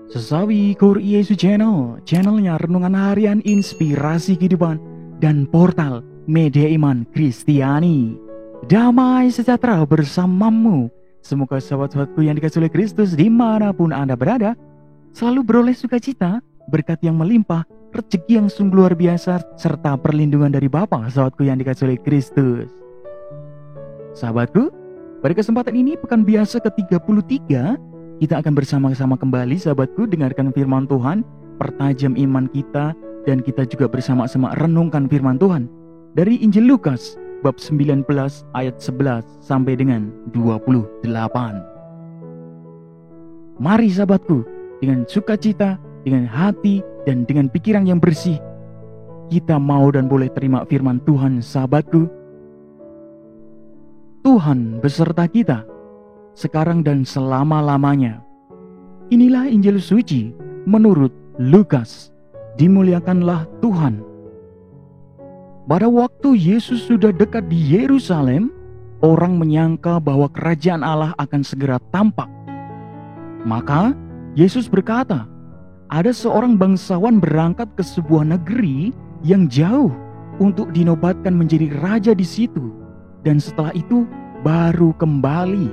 Sesawi Kur Yesu channelnya renungan harian inspirasi kehidupan dan portal media iman Kristiani. Damai sejahtera bersamamu. Semoga sahabat-sahabatku yang dikasihi oleh Kristus dimanapun Anda berada, selalu beroleh sukacita, berkat yang melimpah, rezeki yang sungguh luar biasa, serta perlindungan dari Bapa, sahabatku yang dikasihi oleh Kristus. Sahabatku, pada kesempatan ini pekan biasa ke-33, kita akan bersama-sama kembali sahabatku dengarkan firman Tuhan, pertajam iman kita, dan kita juga bersama-sama renungkan firman Tuhan dari Injil Lukas bab 19 ayat 11 sampai dengan 28. Mari sahabatku, dengan sukacita, dengan hati, dan dengan pikiran yang bersih, kita mau dan boleh terima firman Tuhan sahabatku. Tuhan beserta kita sekarang dan selama-lamanya. Inilah Injil suci menurut Lukas. Dimuliakanlah Tuhan. Pada waktu Yesus sudah dekat di Yerusalem, orang menyangka bahwa kerajaan Allah akan segera tampak. Maka Yesus berkata, ada seorang bangsawan berangkat ke sebuah negeri yang jauh untuk dinobatkan menjadi raja di situ, dan setelah itu baru kembali.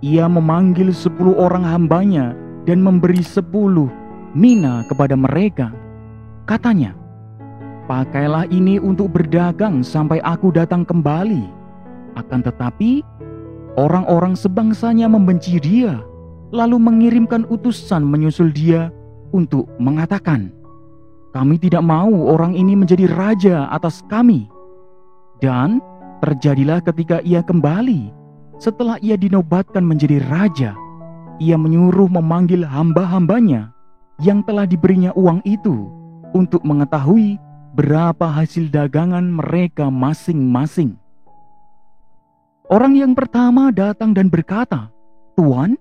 Ia memanggil 10 orang hambanya dan memberi 10 mina kepada mereka. Katanya, pakailah ini untuk berdagang sampai aku datang kembali. Akan tetapi, orang-orang sebangsanya membenci dia, lalu mengirimkan utusan menyusul dia untuk mengatakan, kami tidak mau orang ini menjadi raja atas kami. Dan terjadilah ketika ia kembali, setelah ia dinobatkan menjadi raja, ia menyuruh memanggil hamba-hambanya yang telah diberinya uang itu untuk mengetahui berapa hasil dagangan mereka masing-masing. Orang yang pertama datang dan berkata, Tuan,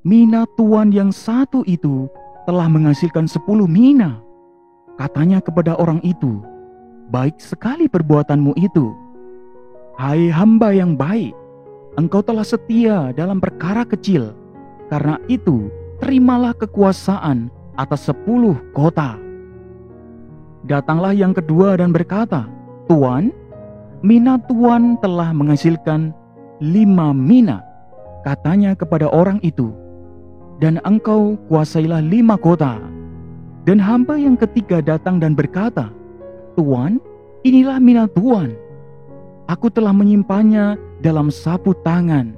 mina tuan yang satu itu telah menghasilkan 10 mina. Katanya kepada orang itu, baik sekali perbuatanmu itu. Hai hamba yang baik, engkau telah setia dalam perkara kecil, karena itu terimalah kekuasaan atas 10 kota. Datanglah yang kedua dan berkata, Tuan, mina tuan telah menghasilkan 5 mina. Katanya kepada orang itu, dan engkau kuasailah 5 kota. Dan hamba yang ketiga datang dan berkata, Tuan, inilah mina tuan. Aku telah menyimpannya dalam sapu tangan.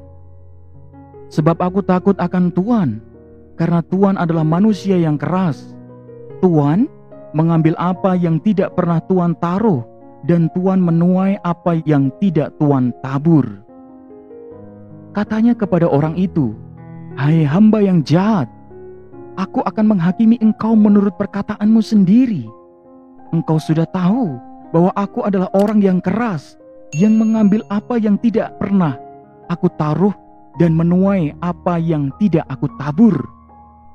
Sebab aku takut akan Tuan, karena Tuan adalah manusia yang keras. Tuan mengambil apa yang tidak pernah Tuan taruh, dan Tuan menuai apa yang tidak Tuan tabur. Katanya kepada orang itu, hai hamba yang jahat, aku akan menghakimi engkau menurut perkataanmu sendiri. Engkau sudah tahu bahwa aku adalah orang yang keras, yang mengambil apa yang tidak pernah aku taruh dan menuai apa yang tidak aku tabur.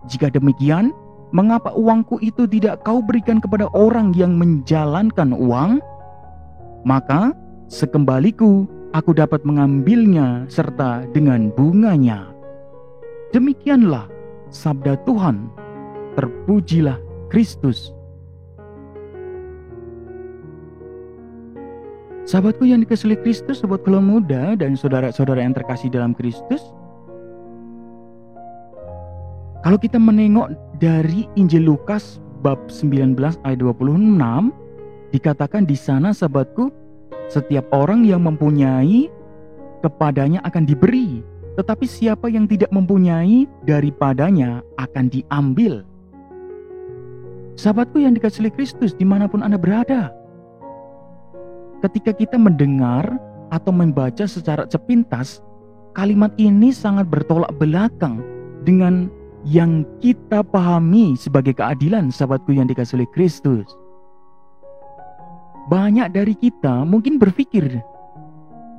Jika demikian, mengapa uangku itu tidak kau berikan kepada orang yang menjalankan uang? Maka sekembaliku aku dapat mengambilnya serta dengan bunganya. Demikianlah sabda Tuhan. Terpujilah Kristus. Sahabatku yang dikasihi Kristus, sobat keluarga muda dan saudara-saudara yang terkasih dalam Kristus, kalau kita menengok dari Injil Lukas bab 19 ayat 26, dikatakan di sana sahabatku, setiap orang yang mempunyai kepadanya akan diberi, tetapi siapa yang tidak mempunyai daripadanya akan diambil. Sahabatku yang dikasihi Kristus dimanapun Anda berada, ketika kita mendengar atau membaca secara sepintas, kalimat ini sangat bertolak belakang dengan yang kita pahami sebagai keadilan, sahabatku yang dikasihi Kristus. Banyak dari kita mungkin berpikir,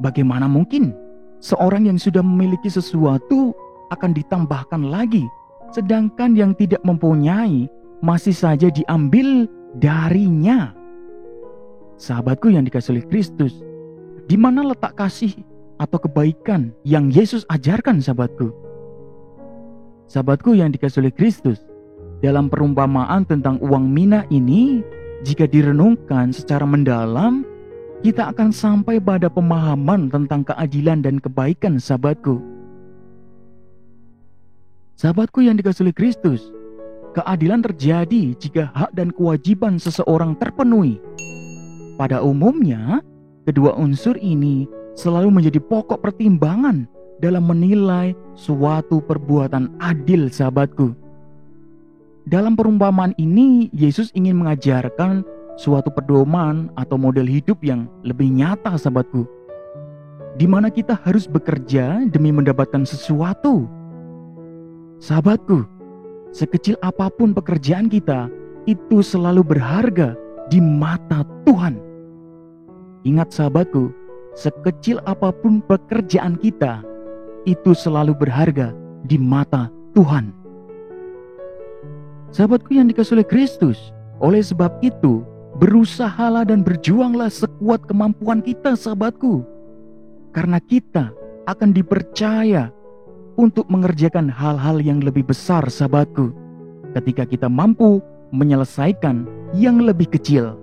bagaimana mungkin seorang yang sudah memiliki sesuatu akan ditambahkan lagi, sedangkan yang tidak mempunyai masih saja diambil darinya. Sahabatku yang dikasihi Kristus, di mana letak kasih atau kebaikan yang Yesus ajarkan sahabatku? Sahabatku yang dikasihi oleh Kristus, dalam perumpamaan tentang uang mina ini, jika direnungkan secara mendalam, kita akan sampai pada pemahaman tentang keadilan dan kebaikan, sahabatku. Sahabatku yang dikasihi oleh Kristus, keadilan terjadi jika hak dan kewajiban seseorang terpenuhi. Pada umumnya, kedua unsur ini selalu menjadi pokok pertimbangan dalam menilai suatu perbuatan adil, sahabatku. Dalam perumpamaan ini, Yesus ingin mengajarkan suatu pedoman atau model hidup yang lebih nyata, sahabatku, di mana kita harus bekerja demi mendapatkan sesuatu. Sahabatku, sekecil apapun pekerjaan kita, itu selalu berharga di mata Tuhan. Ingat sahabatku, sekecil apapun pekerjaan kita, itu selalu berharga di mata Tuhan. Sahabatku yang dikasihi oleh Kristus, oleh sebab itu, berusahalah dan berjuanglah sekuat kemampuan kita, sahabatku. Karena kita akan dipercaya untuk mengerjakan hal-hal yang lebih besar, sahabatku, ketika kita mampu menyelesaikan yang lebih kecil.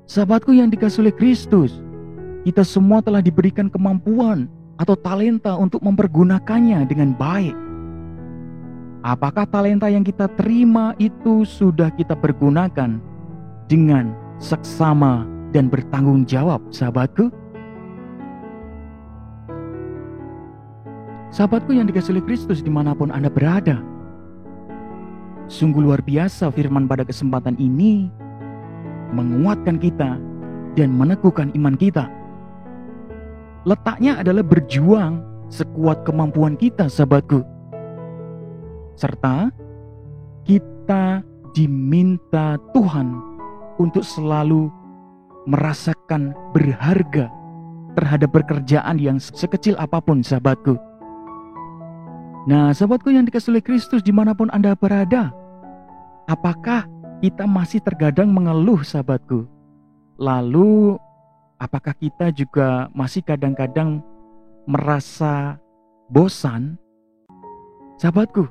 Sahabatku yang dikasihi oleh Kristus, kita semua telah diberikan kemampuan atau talenta untuk mempergunakannya dengan baik. Apakah talenta yang kita terima itu sudah kita pergunakan dengan seksama dan bertanggung jawab, sahabatku? Sahabatku yang dikasihi oleh Kristus dimanapun Anda berada, sungguh luar biasa firman pada kesempatan ini menguatkan kita dan meneguhkan iman kita. Letaknya adalah berjuang sekuat kemampuan kita, sahabatku. Serta kita diminta Tuhan untuk selalu merasakan berharga terhadap pekerjaan yang sekecil apapun, sahabatku. Nah, sahabatku yang dikasihi oleh Kristus dimanapun Anda berada, apakah kita masih terkadang mengeluh, sahabatku? Lalu apakah kita juga masih kadang-kadang merasa bosan? Sahabatku,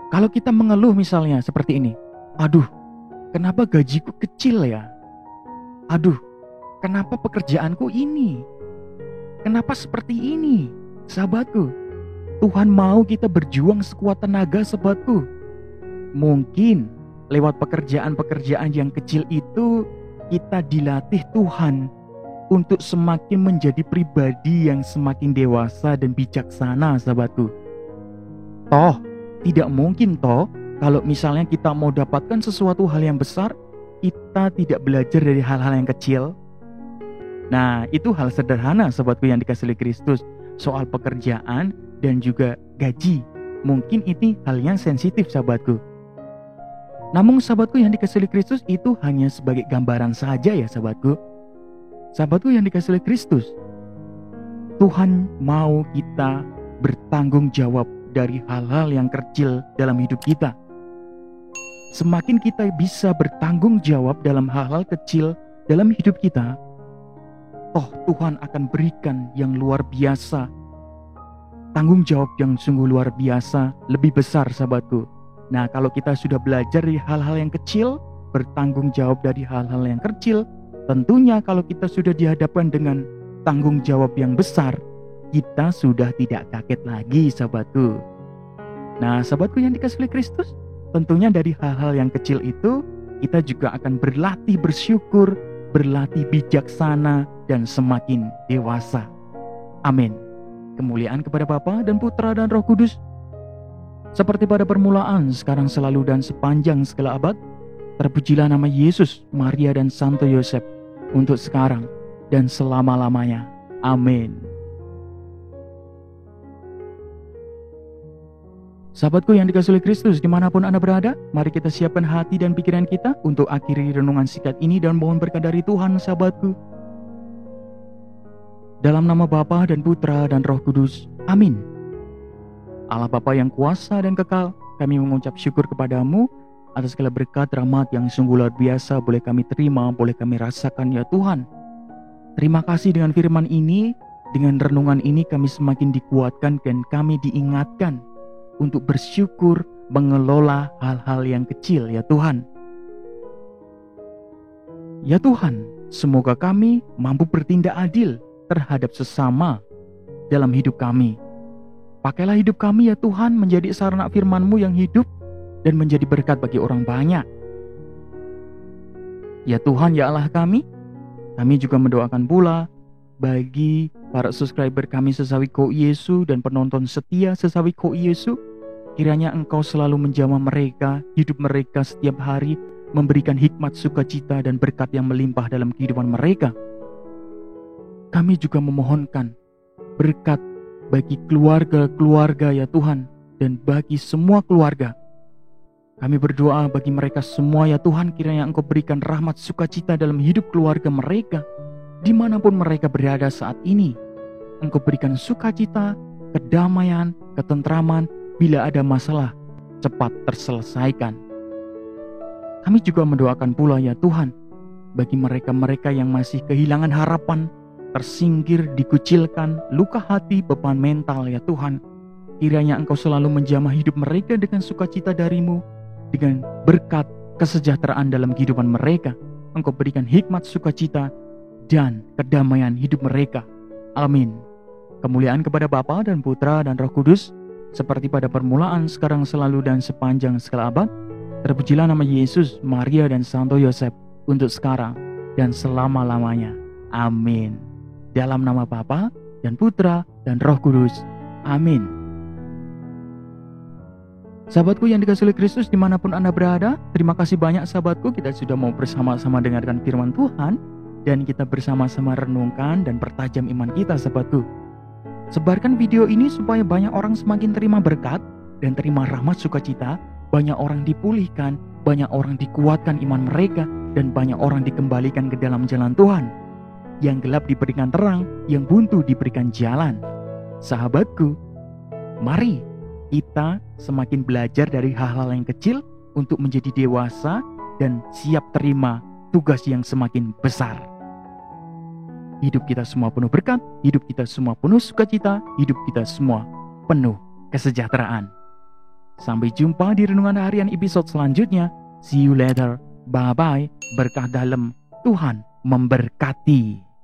kalau kita mengeluh misalnya seperti ini, aduh, kenapa gajiku kecil ya? Aduh, kenapa pekerjaanku ini? Kenapa seperti ini? Sahabatku, Tuhan mau kita berjuang sekuat tenaga, sahabatku. Mungkin lewat pekerjaan-pekerjaan yang kecil itu kita dilatih Tuhan untuk semakin menjadi pribadi yang semakin dewasa dan bijaksana, sahabatku. Toh, tidak mungkin kalau misalnya kita mau dapatkan sesuatu hal yang besar, kita tidak belajar dari hal-hal yang kecil. Nah, itu hal sederhana, sahabatku yang dikasihi oleh Kristus, soal pekerjaan dan juga gaji. Mungkin ini hal yang sensitif, sahabatku. Namun sahabatku yang dikasihi oleh Kristus, itu hanya sebagai gambaran saja ya, sahabatku. Sahabatku yang dikasihi oleh Kristus, Tuhan mau kita bertanggung jawab dari hal-hal yang kecil dalam hidup kita. Semakin kita bisa bertanggung jawab dalam hal-hal kecil dalam hidup kita, Tuhan akan berikan yang luar biasa, tanggung jawab yang sungguh luar biasa, lebih besar, sahabatku. Nah, kalau kita sudah belajar dari hal-hal yang kecil, bertanggung jawab dari hal-hal yang kecil, tentunya kalau kita sudah dihadapkan dengan tanggung jawab yang besar, kita sudah tidak kaget lagi, sahabatku. Nah, sahabatku yang dikasihi oleh Kristus, tentunya dari hal-hal yang kecil itu, kita juga akan berlatih bersyukur, berlatih bijaksana, dan semakin dewasa. Amin. Kemuliaan kepada Bapa dan Putra dan Roh Kudus, seperti pada permulaan, sekarang, selalu, dan sepanjang segala abad. Terpujilah nama Yesus, Maria, dan Santo Yosef, untuk sekarang dan selama-lamanya. Amin. Sahabatku yang dikasihi oleh Kristus, dimanapun Anda berada, mari kita siapkan hati dan pikiran kita untuk akhiri renungan singkat ini dan mohon berkat dari Tuhan, sahabatku. Dalam nama Bapa dan Putra dan Roh Kudus. Amin. Allah Bapa yang kuasa dan kekal, kami mengucap syukur kepadamu atas segala berkat rahmat yang sungguh luar biasa boleh kami terima, boleh kami rasakan ya Tuhan. Terima kasih dengan firman ini Dengan renungan ini kami semakin dikuatkan dan kami diingatkan untuk bersyukur mengelola hal-hal yang kecil ya Tuhan. Ya Tuhan, semoga kami mampu bertindak adil terhadap sesama dalam hidup kami. Pakailah hidup kami ya Tuhan menjadi sarana firman-Mu yang hidup dan menjadi berkat bagi orang banyak. Ya Tuhan, ya Allah kami juga mendoakan pula bagi para subscriber kami Sesawi Ko Yesu dan penonton setia Sesawi Ko Yesu. Kiranya Engkau selalu menjamah mereka, hidup mereka setiap hari, memberikan hikmat, sukacita, dan berkat yang melimpah dalam kehidupan mereka. Kami juga memohonkan berkat bagi keluarga-keluarga ya Tuhan, dan bagi semua keluarga. Kami berdoa bagi mereka semua ya Tuhan, kiranya Engkau berikan rahmat sukacita dalam hidup keluarga mereka, dimanapun mereka berada saat ini. Engkau berikan sukacita, kedamaian, ketentraman, bila ada masalah cepat terselesaikan. Kami juga mendoakan pula ya Tuhan, bagi mereka-mereka yang masih kehilangan harapan, tersinggir, dikucilkan, luka hati, beban mental ya Tuhan. Kiranya Engkau selalu menjamah hidup mereka dengan sukacita dari-Mu, dengan berkat kesejahteraan dalam kehidupan mereka. Engkau berikan hikmat, sukacita, dan kedamaian hidup mereka. Amin. Kemuliaan kepada Bapa dan Putra dan Roh Kudus, seperti pada permulaan, sekarang, selalu, dan sepanjang segala abad. Terpujilah nama Yesus, Maria, dan Santo Yosef, untuk sekarang dan selama-lamanya. Amin. Dalam nama Bapa dan Putra dan Roh Kudus. Amin. Sahabatku yang dikasihi oleh Kristus dimanapun Anda berada, terima kasih banyak sahabatku, kita sudah mau bersama-sama dengarkan firman Tuhan, dan kita bersama-sama renungkan dan pertajam iman kita sahabatku. Sebarkan video ini supaya banyak orang semakin terima berkat dan terima rahmat sukacita, banyak orang dipulihkan, banyak orang dikuatkan iman mereka, dan banyak orang dikembalikan ke dalam jalan Tuhan. Yang gelap diberikan terang, yang buntu diberikan jalan. Sahabatku, mari kita semakin belajar dari hal-hal yang kecil untuk menjadi dewasa dan siap terima tugas yang semakin besar. Hidup kita semua penuh berkat, hidup kita semua penuh sukacita, hidup kita semua penuh kesejahteraan. Sampai jumpa di renungan harian episode selanjutnya. See you later. Bye-bye. Berkah dalam Tuhan memberkati.